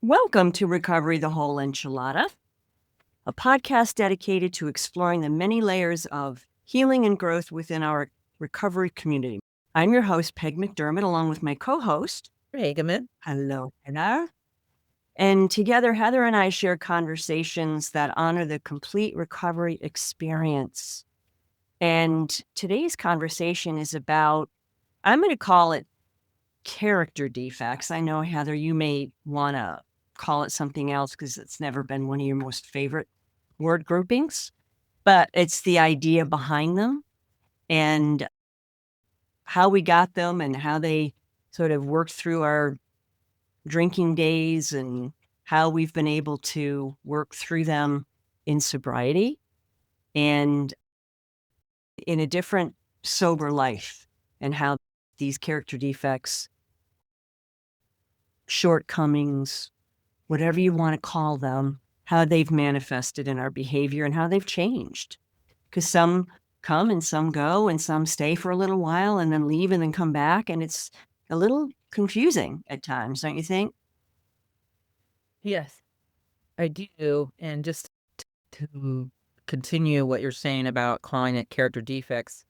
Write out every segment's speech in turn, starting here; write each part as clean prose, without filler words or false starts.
Welcome to Recovery the Whole Enchilada, a podcast dedicated to exploring the many layers of healing and growth within our recovery community. I'm your host, Peg McDermott, along with my co-host, Regiment. Hello, Heather. And together, Heather and I share conversations that honor the complete recovery experience. And today's conversation is about, I'm going to call it character defects. I know, Heather, you may want to call it something else because it's never been one of your most favorite word groupings, but it's the idea behind them and how we got them and how they sort of worked through our drinking days and how we've been able to work through them in sobriety and in a different sober life, and how these character defects, shortcomings, whatever you want to call them, how they've manifested in our behavior and how they've changed. Because some come and some go and some stay for a little while and then leave and then come back. And it's a little confusing at times, don't you think? Yes, I do. And just to continue what you're saying about calling it character defects,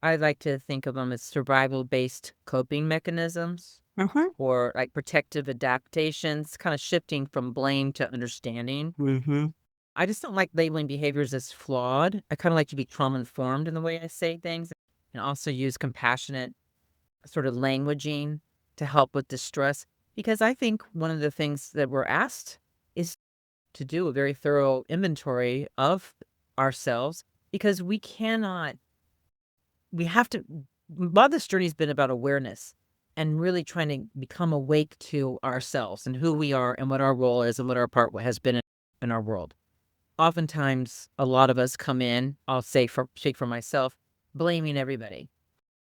I like to think of them as survival-based coping mechanisms Mm-hmm. or like protective adaptations, kind of shifting from blame to understanding. Mm-hmm. I just don't like labeling behaviors as flawed. I kind of like to be trauma-informed in the way I say things and also use compassionate sort of languaging to help with distress. Because I think one of the things that we're asked is to do a very thorough inventory of ourselves, because we have to, a lot of this journey has been about awareness and really trying to become awake to ourselves and who we are and what our role is and what our part has been in our world. Oftentimes, a lot of us come in, I'll speak for myself, blaming everybody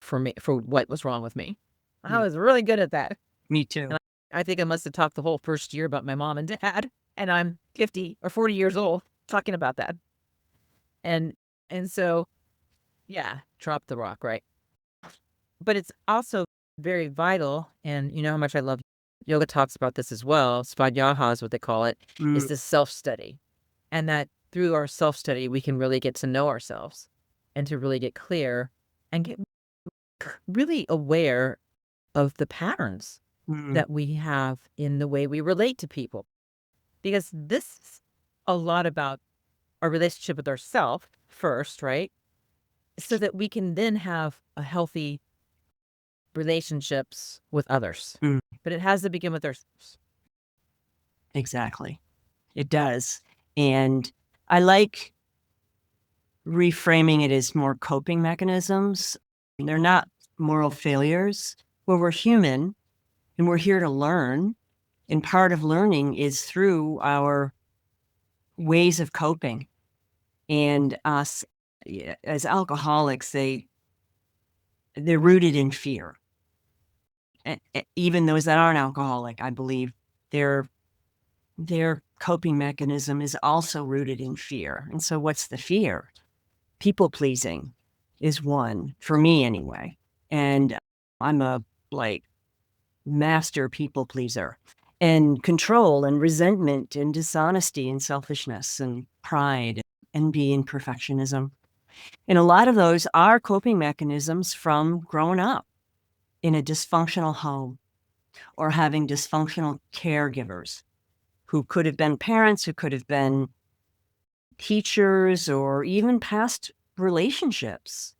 for what was wrong with me. I was really good at that. Me too. And I think I must have talked the whole first year about my mom and dad, and I'm 50 or 40 years old talking about that. And so, yeah, drop the rock, right? But it's also very vital, and you know how much I love yoga talks about this as well. Svadhyaya is what they call it, is this self-study. And that through our self-study, we can really get to know ourselves and to really get clear and get really aware of the patterns that we have in the way we relate to people. Because this is a lot about our relationship with ourselves first, right? So that we can then have a healthy relationships with others. But it has to begin with ourselves. Exactly. It does. And I like reframing it as more coping mechanisms. They're not moral failures. Well, we're human and we're here to learn. And part of learning is through our ways of coping. And us as alcoholics, they're rooted in fear. And even those that aren't alcoholic, I believe their coping mechanism is also rooted in fear. And so what's the fear? People pleasing is one, for me anyway. And I'm a master people pleaser. And control and resentment and dishonesty and selfishness and pride, envy and perfectionism. And a lot of those are coping mechanisms from growing up in a dysfunctional home or having dysfunctional caregivers who could have been parents, who could have been teachers, or even past relationships.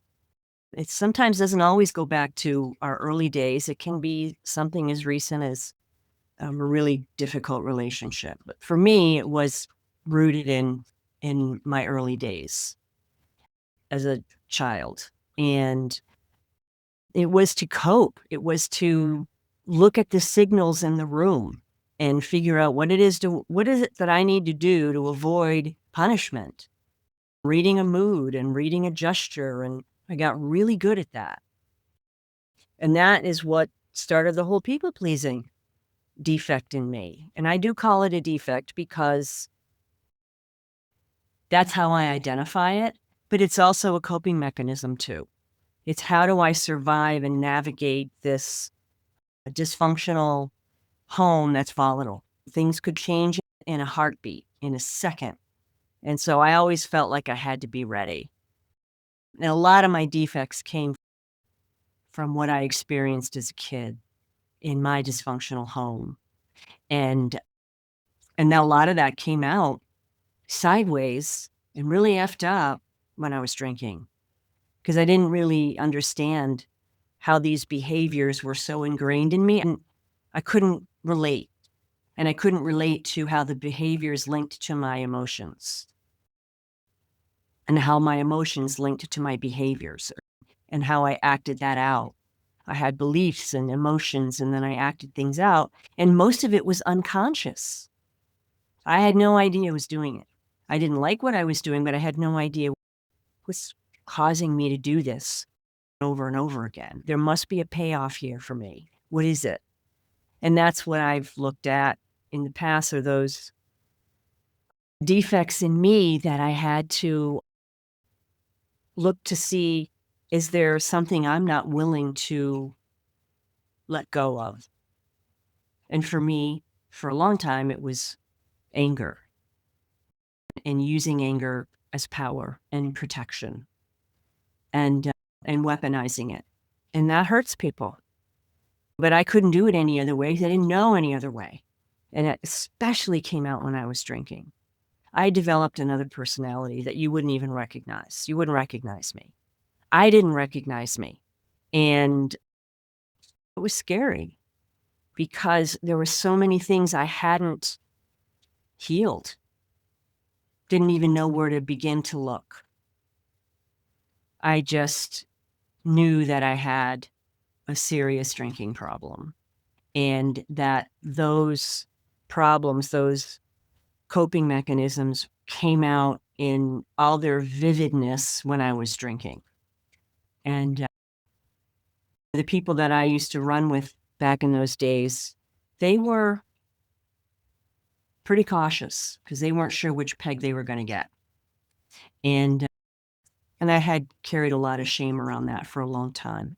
It sometimes doesn't always go back to our early days. It can be something as recent as a really difficult relationship. But for me, it was rooted in my early days as a child. And it was to cope. It was to look at the signals in the room and figure out what is it that I need to do to avoid punishment. Reading a mood and reading a gesture. And I got really good at that. And that is what started the whole people pleasing defect in me. And I do call it a defect because that's how I identify it, but it's also a coping mechanism too. It's how do I survive and navigate this dysfunctional home that's volatile. Things could change in a heartbeat, in a second. And so I always felt like I had to be ready. And a lot of my defects came from what I experienced as a kid in my dysfunctional home. And now a lot of that came out sideways and really effed up when I was drinking, because I didn't really understand how these behaviors were so ingrained in me, and I couldn't relate. And I couldn't relate to how the behaviors linked to my emotions and how my emotions linked to my behaviors and how I acted that out. I had beliefs and emotions, and then I acted things out, and most of it was unconscious. I had no idea I was doing it. I didn't like what I was doing, but I had no idea what was causing me to do this over and over again. There must be a payoff here for me. What is it? And that's what I've looked at in the past, are those defects in me that I had to look to see, is there something I'm not willing to let go of? And for me, for a long time, it was anger, and using anger as power and protection, and weaponizing it. And that hurts people. But I couldn't do it any other way. I didn't know any other way. And it especially came out when I was drinking. I developed another personality that you wouldn't even recognize. You wouldn't recognize me. I didn't recognize me. And it was scary because there were so many things I hadn't healed. Didn't even know where to begin to look. I just knew that I had a serious drinking problem, and that those problems, those coping mechanisms, came out in all their vividness when I was drinking. And the people that I used to run with back in those days, they were pretty cautious because they weren't sure which peg they were going to get. And I had carried a lot of shame around that for a long time.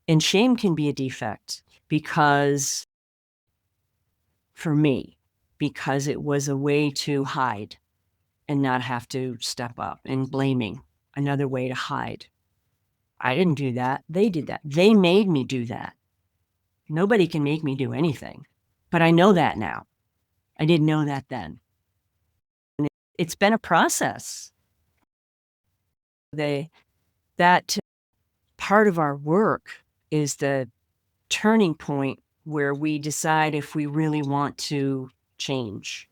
And shame can be a defect because, for me, because it was a way to hide and not have to step up, and blaming, another way to hide. I didn't do that. They did that. They made me do that. Nobody can make me do anything. But I know that now. I didn't know that then. And it's been a process. That part of our work is the turning point where we decide if we really want to change.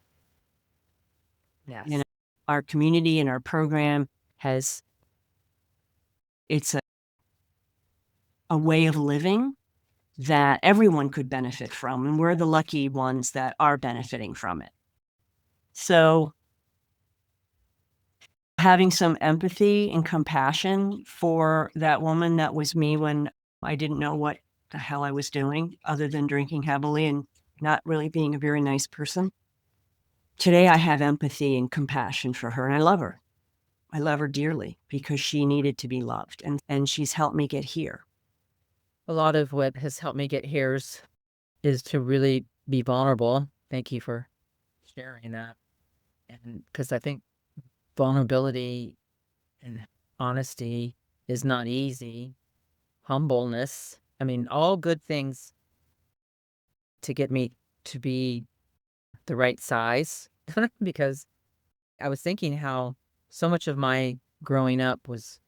Yes. You know, our community and our program it's a way of living that everyone could benefit from, and we're the lucky ones that are benefiting from it. So having some empathy and compassion for that woman that was me when I didn't know what the hell I was doing other than drinking heavily and not really being a very nice person. Today I have empathy and compassion for her, and I love her. I love her dearly because she needed to be loved, and she's helped me get here. A lot of what has helped me get here is to really be vulnerable. Thank you for sharing that. And because I think vulnerability and honesty is not easy. Humbleness, I mean, all good things to get me to be the right size. Because I was thinking how so much of my growing up was,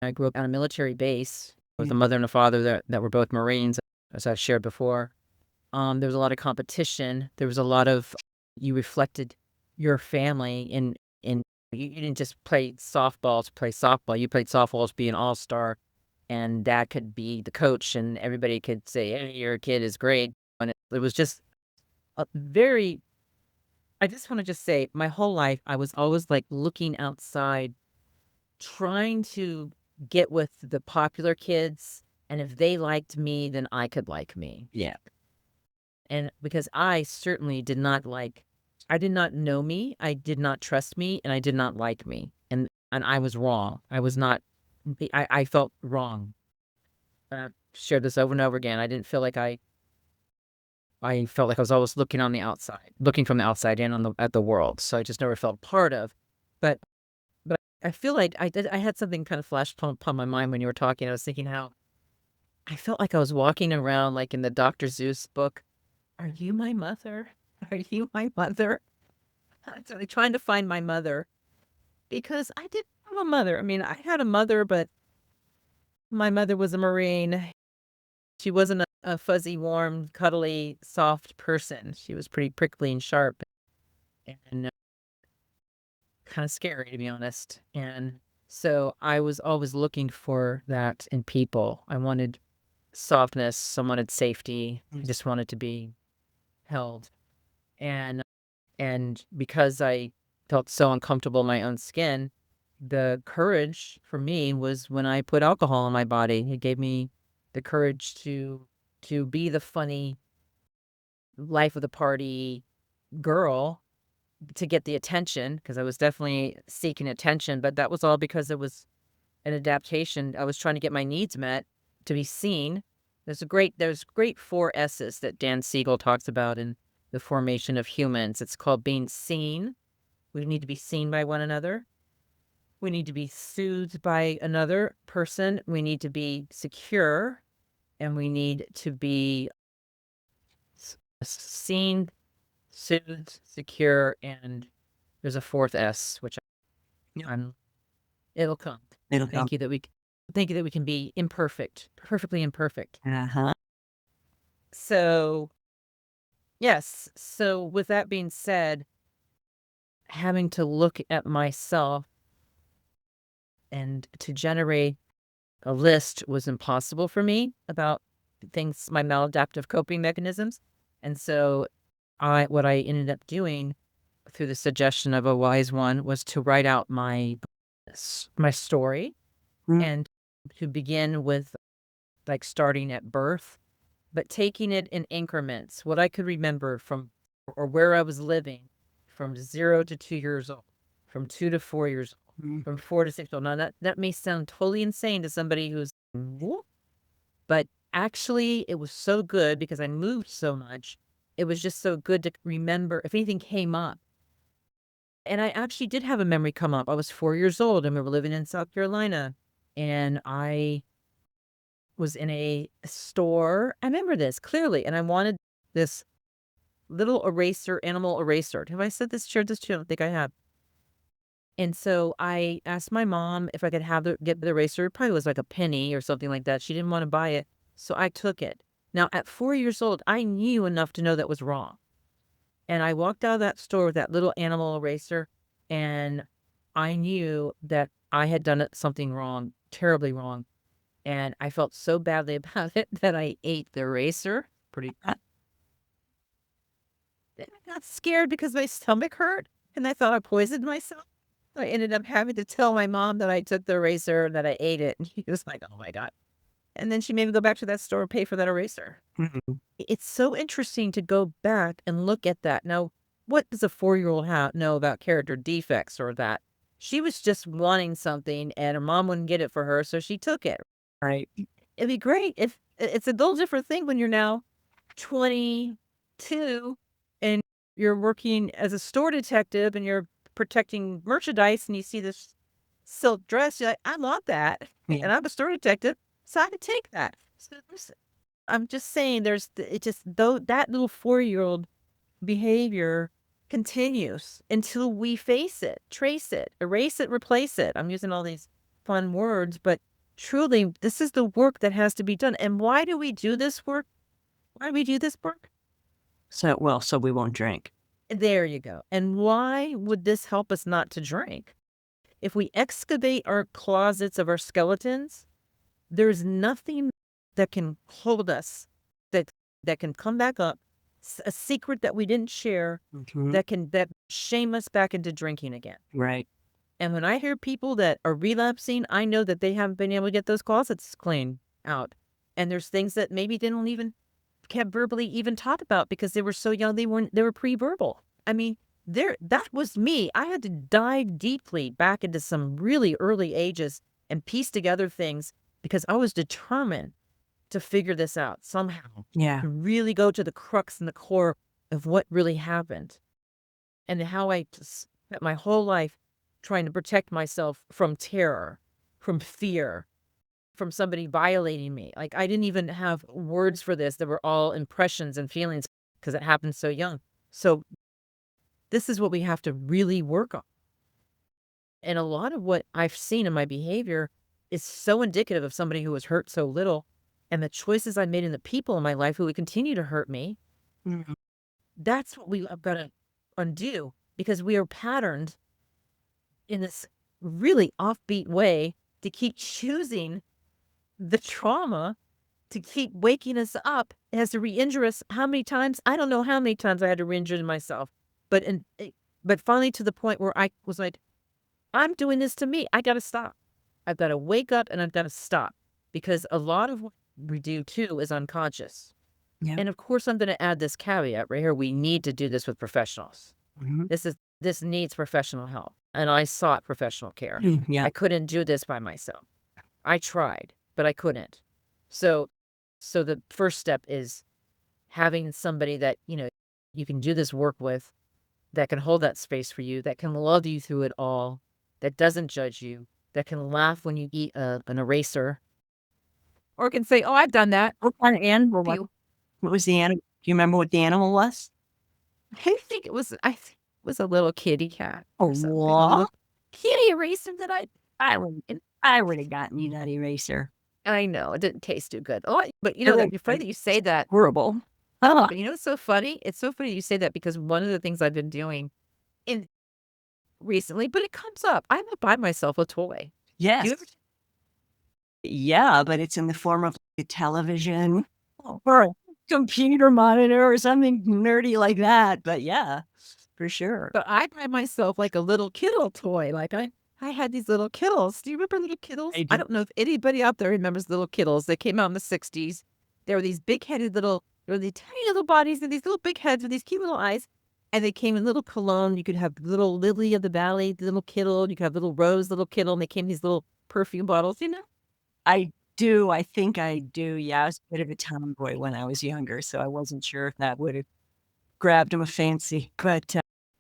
I grew up on a military base with a mother and a father that were both Marines, as I've shared before. There was a lot of competition. There was a lot of, you reflected your family in you didn't just play softball to play softball. You played softball to be an all-star, and dad could be the coach, and everybody could say, hey, your kid is great. And it was just a very, I just want to just say, my whole life, I was always like looking outside, trying to get with the popular kids. And if they liked me, then I could like me. Yeah. And because I certainly did not I did not know me, I did not trust me, and I did not like me. And I was wrong. I was not, I felt wrong. I've shared this over and over again. I didn't feel like I I felt like I was always looking on the outside, looking from the outside in at the world. So I just never felt part of. But I feel like I had something kind of flash upon my mind when you were talking. I was thinking how I felt like I was walking around like in the Dr. Seuss book. Are you my mother? Are you my mother? So like trying to find my mother because I didn't have a mother. I mean, I had a mother, but my mother was a Marine. She wasn't a fuzzy, warm, cuddly, soft person. She was pretty prickly and sharp and kind of scary, to be honest. And so I was always looking for that in people. I wanted softness. I wanted safety. I just wanted to be held. And because I felt so uncomfortable in my own skin, the courage for me was when I put alcohol in my body. It gave me the courage to be the funny life of the party girl to get the attention because I was definitely seeking attention, but that was all because it was an adaptation. I was trying to get my needs met, to be seen. There's great 4 S's that Dan Siegel talks about in the formation of humans. It's called being seen. We need to be seen by one another. We need to be soothed by another person. We need to be secure, and we need to be seen, soothed, secure, and there's a 4th S, which I'm it'll come. It'll come. Thank you that we can be imperfect, perfectly imperfect. Uh-huh. So, yes. So with that being said, having to look at myself and to generate a list was impossible for me about things, my maladaptive coping mechanisms. And so what I ended up doing through the suggestion of a wise one was to write out my story and to begin with like starting at birth, but taking it in increments, what I could remember from or where I was living from 0 to 2 years old, from 2 to 4 years old, from 4 to 6 years old. Now that may sound totally insane to somebody who's, but actually it was so good because I moved so much. It was just so good to remember if anything came up. And I actually did have a memory come up. I was 4 years old and we were living in South Carolina and I was in a store. I remember this clearly. And I wanted this little eraser, animal eraser. Have I said this, shared this too? I don't think I have. And so I asked my mom if I could get the eraser. It probably was like a penny or something like that. She didn't want to buy it. So I took it. Now at 4 years old, I knew enough to know that was wrong. And I walked out of that store with that little animal eraser and I knew that I had done something wrong, terribly wrong. And I felt so badly about it that I ate the eraser. Then I got scared because my stomach hurt and I thought I poisoned myself. I ended up having to tell my mom that I took the eraser and that I ate it. And she was like, oh my God. And then she made me go back to that store and pay for that eraser. It's so interesting to go back and look at that. Now, what does a 4-year-old know about character defects or that? She was just wanting something and her mom wouldn't get it for her, so she took it. Right. It'd be great if it's a little different thing when you're now 22 and you're working as a store detective and you're protecting merchandise and you see this silk dress. You're like, I love that. Yeah. And I'm a store detective, so I could take that. So I'm just saying that little 4-year-old behavior continues until we face it, trace it, erase it, replace it. I'm using all these fun words, but truly, this is the work that has to be done. And why do we do this work? Why do we do this work? So we won't drink. There you go. And why would this help us not to drink? If we excavate our closets of our skeletons, there's nothing that can hold us, that can come back up, a secret that we didn't share, that shame us back into drinking again. Right. And when I hear people that are relapsing, I know that they haven't been able to get those closets clean out. And there's things that maybe they don't even can't verbally even talk about because they were so young, they were pre-verbal. I mean, that was me. I had to dive deeply back into some really early ages and piece together things because I was determined to figure this out somehow. Yeah. To really go to the crux and the core of what really happened and how I spent my whole life trying to protect myself from terror, from fear, from somebody violating me. Like, I didn't even have words for this. They were all impressions and feelings because it happened so young. So this is what we have to really work on. And a lot of what I've seen in my behavior is so indicative of somebody who was hurt so little, and the choices I made in the people in my life who would continue to hurt me. Mhm. That's what we have got to undo, because we are patterned in this really offbeat way to keep choosing the trauma, to keep waking us up. It has to re-injure us how many times? I don't know how many times I had to re-injure myself. But finally to the point where I was like, I'm doing this to me. I got to stop. I've got to wake up and I've got to stop, because a lot of what we do too is unconscious. Yeah. And of course, I'm going to add this caveat right here. We need to do this with professionals. Mhm. This needs professional help. And I sought professional care. Yeah. I couldn't do this by myself. I tried, but I couldn't. So the first step is having somebody that, you can do this work with, that can hold that space for you, that can love you through it all, that doesn't judge you, that can laugh when you eat an eraser, or can say, "Oh, I've done that." What kind of animal was Phew. what was the animal? Do you remember what the animal was? I think it was a little kitty cat Oh, or something, a little what? kitty eraser that I would and I would have gotten you that eraser. I know it didn't taste too good. Oh, but It was you're funny that you say that. horrible. Ah, But you know what's so funny? It's so funny you say that, because one of the things I've been doing in recently, but it comes up. I'm gonna buy myself a toy. Do you yes. ever Yeah, but it's in the form of a television or a computer monitor or something nerdy like that. But yeah, for sure. But I buy myself like a little Kittle toy. Like I had these little Kittles. Do you remember little Kittles? I I do. don't know if anybody out there remembers little Kittles. They came out in the 60s. They were these big-headed little, they were the tiny little bodies and these little big heads with these cute little eyes. And they came in little cologne. You could have little Lily of the Valley, little Kittle. You could have little Rose, little Kittle. And they came in these little perfume bottles, I do. I think I do. Yeah, I was a bit of a tomboy when I was younger, so I wasn't sure if that would have grabbed him a fancy. But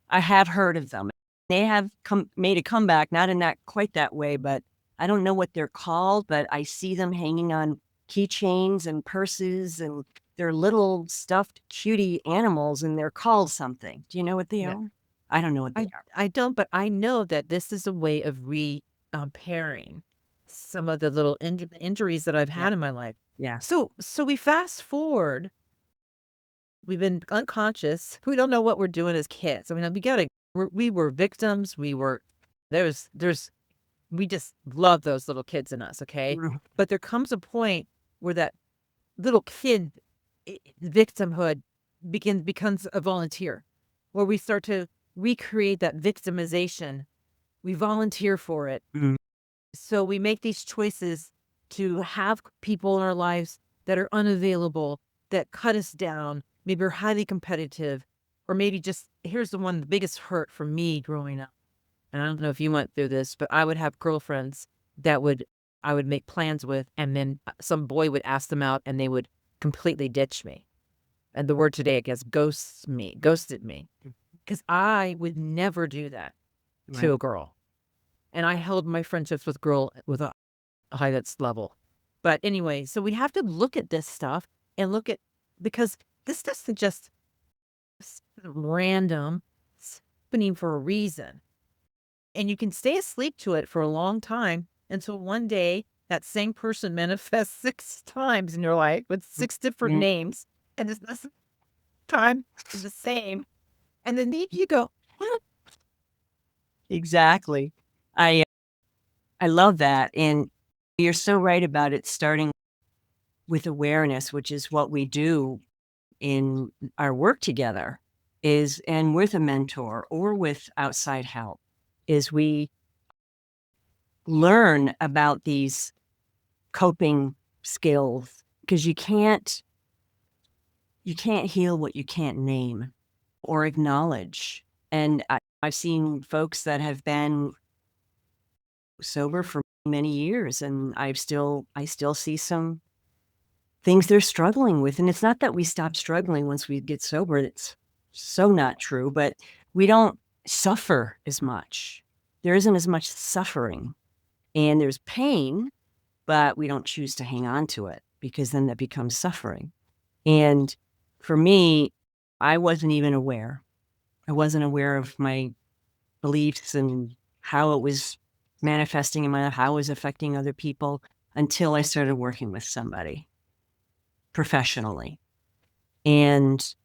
I have heard of them. They have made a comeback, not in that quite that way, but I don't know what they're called, but I see them hanging on keychains and purses, and they're little stuffed cutie animals, and they're called something. Do you know what they Yeah. are? I don't know what they are. I don't, but I know that this is a way of repairing some of the little injuries that I've Yeah. had in my life. Yeah. So we fast forward. We've been unconscious. We don't know what we're doing as kids. I mean, we were victims. There's we just love those little kids in us. Okay. Mhm. But there comes a point where that little kid victimhood becomes a volunteer, where we start to recreate that victimization. We volunteer for it. Mhm. So we make these choices to have people in our lives that are unavailable, that cut us down, maybe are highly competitive, or maybe just, here's the biggest hurt for me growing up. And I don't know if you went through this, but I would have girlfriends that I would make plans with, and then some boy would ask them out and they would completely ditch me. And the word today, I guess, ghosted me, because I would never do that Right. to a girl. And I held my friendships with a highest level. But anyway, so we have to look at this stuff and because this doesn't just random. It's happening for a reason. And you can stay asleep to it for a long time until one day that same person manifests 6 times in your life with 6 different Mhm. names. And this time is the same. And then you go, Exactly. I I love that, and you're so right about it starting with awareness, which is what we do in our work together and with a mentor or with outside help, is we learn about these coping skills, because you can't heal what you can't name or acknowledge. And I've seen folks that have been sober for many years, and I still see some things they're struggling with. And it's not that we stop struggling once we get sober. It's so not true, but we don't suffer as much. There isn't as much suffering, and there's pain, but we don't choose to hang on to it because then that becomes suffering. And for me, I wasn't even aware. I wasn't aware of my beliefs and how it was manifesting in my life, how it was affecting other people until I started working with somebody professionally. And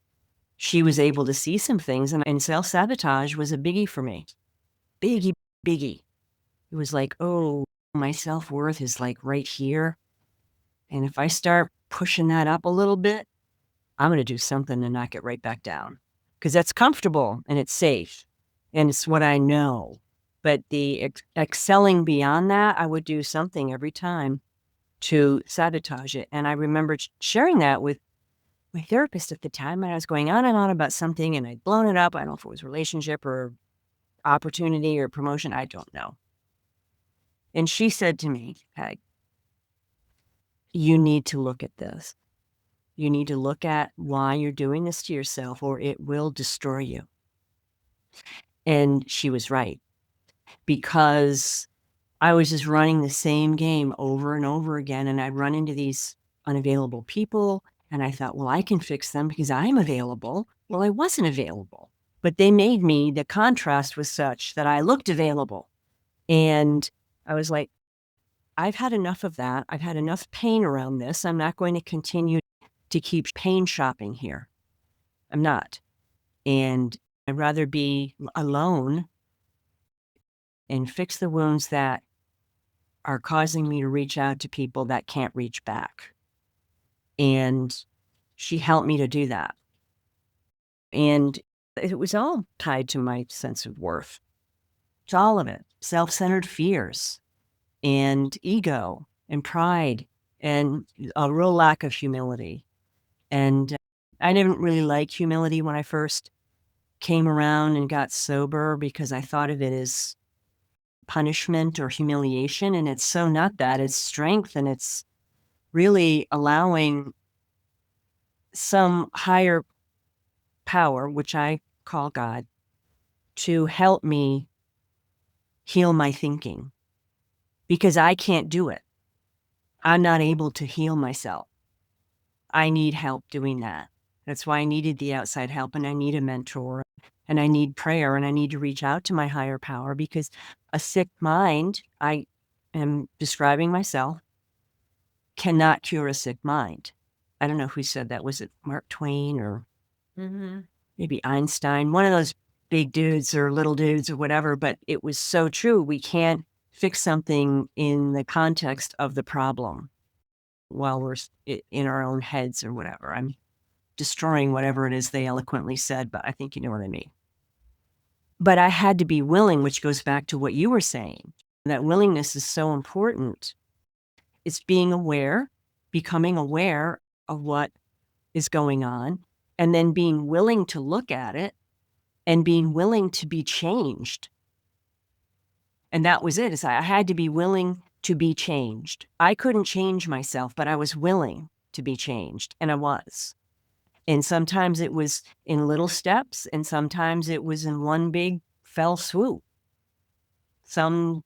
she was able to see some things, and self-sabotage was a biggie for me. Biggie, biggie. It was like, oh, my self-worth is like right here. And if I start pushing that up a little bit, I'm going to do something to knock it right back down because that's comfortable and it's safe and it's what I know. But the excelling beyond that, I would do something every time to sabotage it. And I remember sharing that with my therapist at the time, and I was going on and on about something, and I'd blown it up. I don't know if it was relationship or opportunity or promotion. I don't know. And she said to me, Peg, you need to look at this. You need to look at why you're doing this to yourself, or it will destroy you. And she was right, because I was just running the same game over and over again, and I'd run into these unavailable people, and I thought, well, I can fix them because I'm available. Well, I wasn't available, but they made me, the contrast was such that I looked available. And I was like, I've had enough of that. I've had enough pain around this. I'm not going to continue to keep pain shopping here. I'm not. And I'd rather be alone and fix the wounds that are causing me to reach out to people that can't reach back. And she helped me to do that. And it was all tied to my sense of worth. It's all of it. Self-centered fears and ego and pride and a real lack of humility. And I didn't really like humility when I first came around and got sober because I thought of it as punishment or humiliation. And it's so not that. It's strength, and it's really allowing some higher power, which I call God, to help me heal my thinking, because I can't do it. I'm not able to heal myself. I need help doing that. That's why I needed the outside help, and I need a mentor, and I need prayer, and I need to reach out to my higher power, because a sick mind, I am describing myself, cannot cure a sick mind. I don't know who said that. Was it Mark Twain or maybe Einstein? One of those big dudes or little dudes or whatever, but it was so true. We can't fix something in the context of the problem while we're in our own heads or whatever. I'm destroying whatever it is they eloquently said, but I think you know what I mean. But I had to be willing, which goes back to what you were saying. That willingness is so important. It's being aware, becoming aware of what is going on, and then being willing to look at it and being willing to be changed. And that was it. I had to be willing to be changed. I couldn't change myself, but I was willing to be changed, and I was. And sometimes it was in little steps, and sometimes it was in one big fell swoop. Some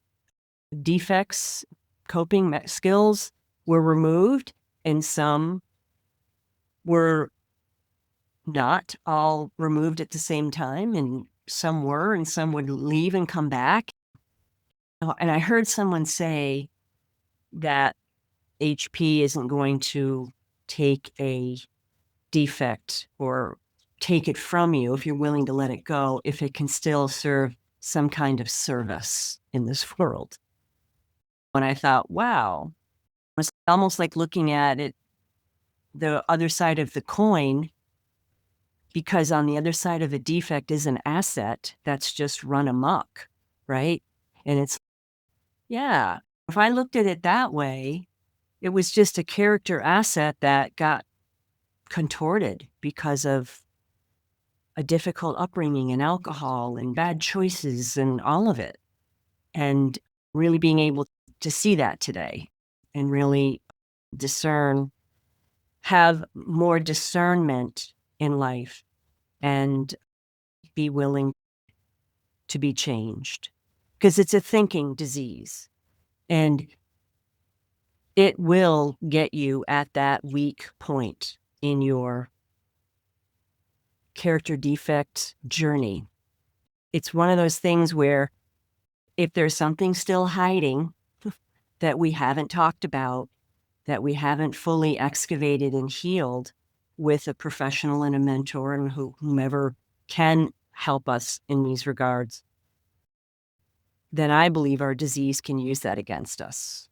defects, coping skills were removed, and some were not all removed at the same time, and some were, and some would leave and come back. And I heard someone say that HP isn't going to take a defect or take it from you if you're willing to let it go, if it can still serve some kind of service in this world. And I thought, wow, it's almost like looking at it, the other side of the coin, because on the other side of a defect is an asset that's just run amok, right? And it's, yeah, if I looked at it that way, it was just a character asset that got contorted because of a difficult upbringing and alcohol and bad choices and all of it. And really being able to see that today and really discern have more discernment in life and be willing to be changed, because it's a thinking disease and it will get you at that weak point in your character defect journey. It's one of those things where if there's something still hiding that we haven't talked about, that we haven't fully excavated and healed with a professional and a mentor and whomever can help us in these regards, then I believe our disease can use that against us.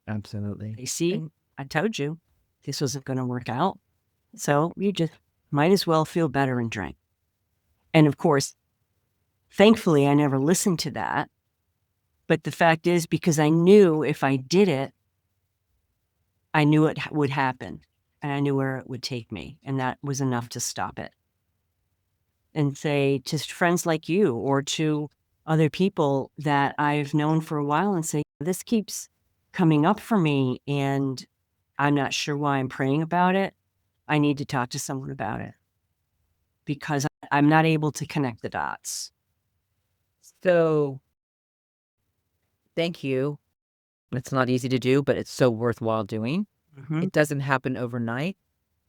Absolutely. They see, I told you this wasn't going to work out. So you just might as well feel better and drink. And of course, thankfully, I never listened to that. But the fact is, because I knew if I did it, I knew it would happen and I knew where it would take me. And that was enough to stop it. And say to friends like you or to other people that I've known for a while and say, this keeps coming up for me and I'm not sure why I'm praying about it. I need to talk to someone about it because I'm not able to connect the dots. So thank you. It's not easy to do, but it's so worthwhile doing. Mm-hmm. It doesn't happen overnight.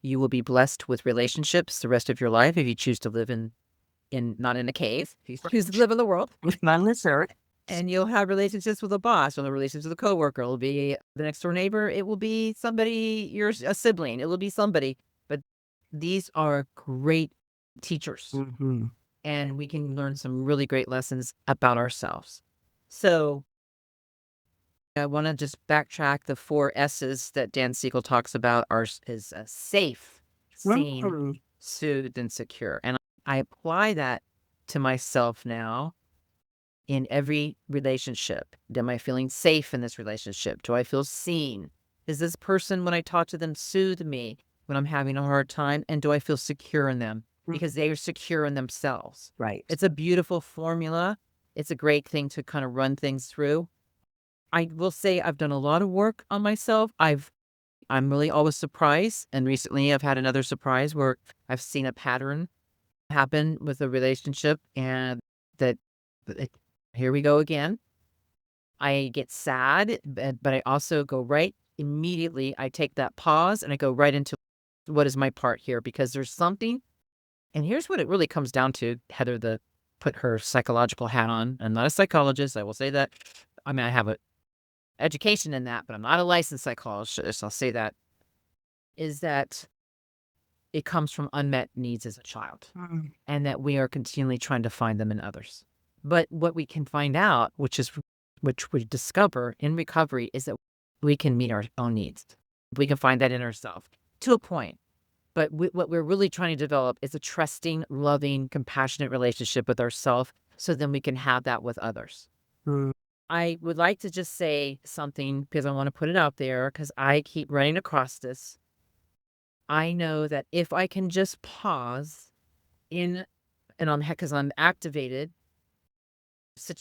You will be blessed with relationships the rest of your life if you choose to live in not in a cave. If you choose to live in the world. On this earth. And you'll have relationships with a boss, you'll have relationships with a coworker. It'll be the next door neighbor. It will be somebody, a sibling. It will be somebody. But these are great teachers. Mm-hmm. And we can learn some really great lessons about ourselves. So I want to just backtrack. The 4 S's that Dan Siegel talks about is safe, seen, Mm-hmm. soothed, and secure. And I apply that to myself now in every relationship. Am I feeling safe in this relationship? Do I feel seen? Is this person, when I talk to them, soothe me when I'm having a hard time? And do I feel secure in them? Because they are secure in themselves. Right. It's a beautiful formula. It's a great thing to kind of run things through. I will say I've done a lot of work on myself. I'm really always surprised. And recently I've had another surprise where I've seen a pattern happen with a relationship and that here we go again. I get sad, but I also go right immediately. I take that pause and I go right into what is my part here, because there's something. And here's what it really comes down to. Heather, put her psychological hat on. I'm not a psychologist. I will say that. I mean, I have an education in that, but I'm not a licensed psychologist. I'll say that. Is that it comes from unmet needs as a child, and that we are continually trying to find them in others. But what we can find out, which we discover in recovery, is that we can meet our own needs. We can find that in ourselves to a point. But what we're really trying to develop is a trusting, loving, compassionate relationship with ourselves, so then we can have that with others. I would like to just say something because I want to put it out there because I keep running across this. I know that if I can just pause because I'm activated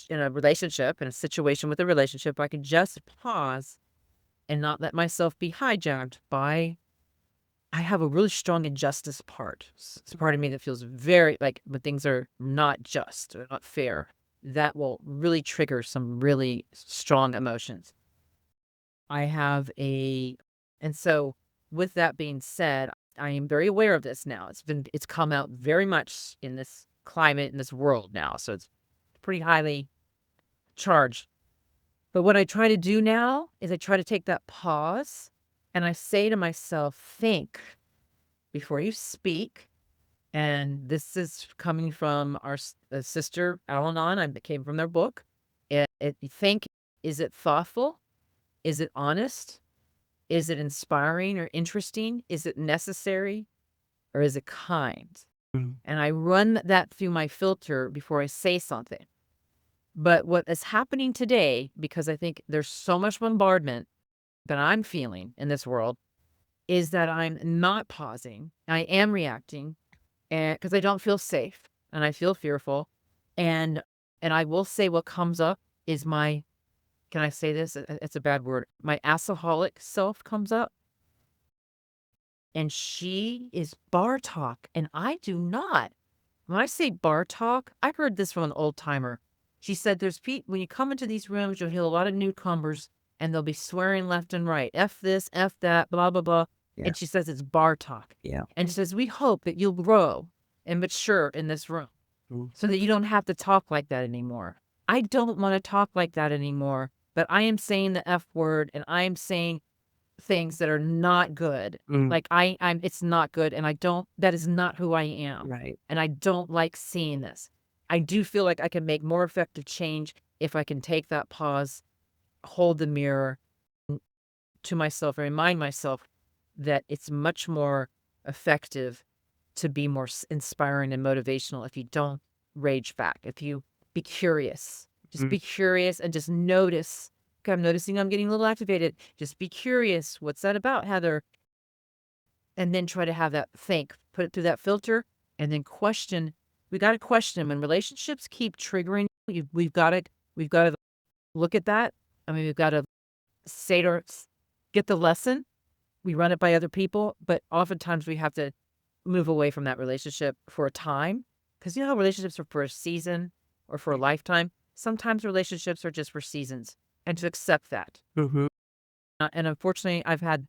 in a relationship, in a situation with a relationship, I can just pause and not let myself be hijacked by, I have a really strong injustice part. It's a part of me that feels very like when things are not just or not fair, that will really trigger some really strong emotions. And so with that being said, I am very aware of this now. It's come out very much in this climate, in this world now. So it's pretty highly charged. But what I try to do now is I try to take that pause and I say to myself, think before you speak. And this is coming from our sister Al-Anon. It came from their book. Think, is it thoughtful? Is it honest? Is it inspiring or interesting? Is it necessary? Or is it kind? And I run that through my filter before I say something. But what is happening today, because I think there's so much bombardment that I'm feeling in this world, is that I'm not pausing. I am reacting, and because I don't feel safe and I feel fearful. And I will say what comes up is can I say this? It's a bad word. My alcoholic self comes up. and she is bar talk, and I do not. When I say bar talk, I heard this from an old timer. She said there's when you come into these rooms, you'll hear a lot of newcomers, and they'll be swearing left and right. F this, F that, blah, blah, blah. Yeah. And she says it's bar talk. Yeah. And she says, we hope that you'll grow and mature in this room so that you don't have to talk like that anymore. I don't want to talk like that anymore, but I am saying the F word, and I am saying things that are not good. Like I'm it's not good, and that is not who I am. Right. And I don't like seeing this. I do feel like I can make more effective change if I can take that pause, hold the mirror to myself, and remind myself that it's much more effective to be more inspiring and motivational if you don't rage back. If you be curious, just be curious and just notice. Okay, I'm noticing I'm getting a little activated. Just be curious. What's that about, Heather? And then try to have that put it through that filter, and then question. We got to question when relationships keep triggering. We've got to look at that. I mean, we've got to get the lesson. We run it by other people, but oftentimes we have to move away from that relationship for a time, because you know how relationships are for a season or for a lifetime. Sometimes relationships are just for seasons, and to accept that. And unfortunately, I've had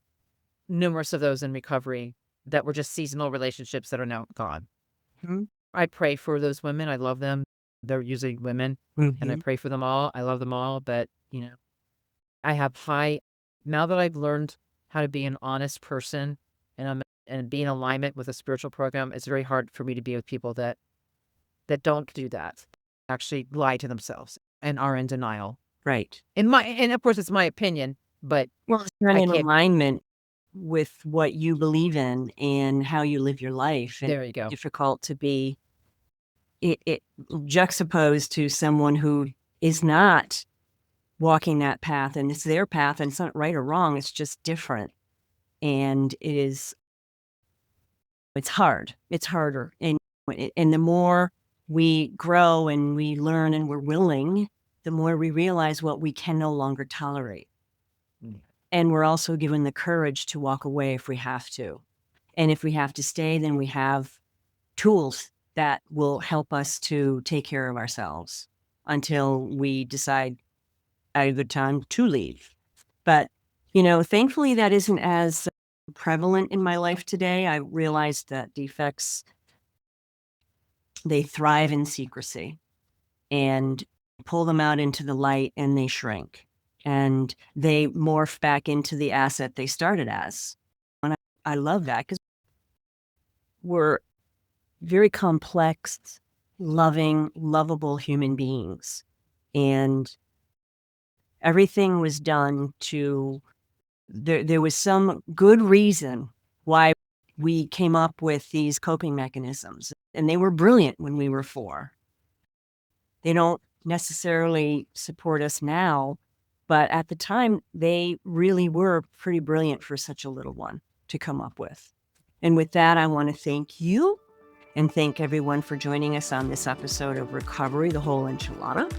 numerous of those in recovery that were just seasonal relationships that are now gone. I pray for those women. I love them. They're usually women, and I pray for them all. I love them all, but I have now that I've learned how to be an honest person and be in alignment with a spiritual program, it's very hard for me to be with people that don't do that, actually lie to themselves and are in denial. Right. And of course it's my opinion, but you're in alignment with what you believe in and how you live your life. And there you go. Difficult to be it juxtaposed to someone who is not walking that path, and it's their path, and it's not right or wrong. It's just different. And it's hard. It's harder. And the more we grow and we learn and we're willing, the more we realize what we can no longer tolerate. And we're also given the courage to walk away if we have to. And if we have to stay, then we have tools that will help us to take care of ourselves until we decide at a good time to leave. But, thankfully that isn't as prevalent in my life today. I realized that defects, they thrive in secrecy, and pull them out into the light and they shrink, and they morph back into the asset they started as. And I love that, because we're very complex, loving, lovable human beings. And everything was done there was some good reason why we came up with these coping mechanisms. And they were brilliant when we were 4. They don't necessarily support us now, but at the time, they really were pretty brilliant for such a little one to come up with. And with that, I want to thank you and thank everyone for joining us on this episode of Recovery, the Whole Enchilada.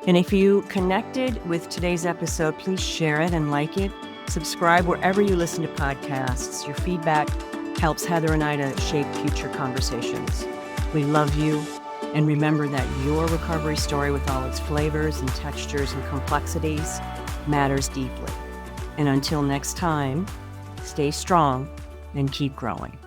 And if you connected with today's episode, please share it and like it. Subscribe wherever you listen to podcasts. Your feedback helps Heather and I to shape future conversations. We love you. And remember that your recovery story, with all its flavors and textures and complexities, matters deeply. And until next time, stay strong and keep growing.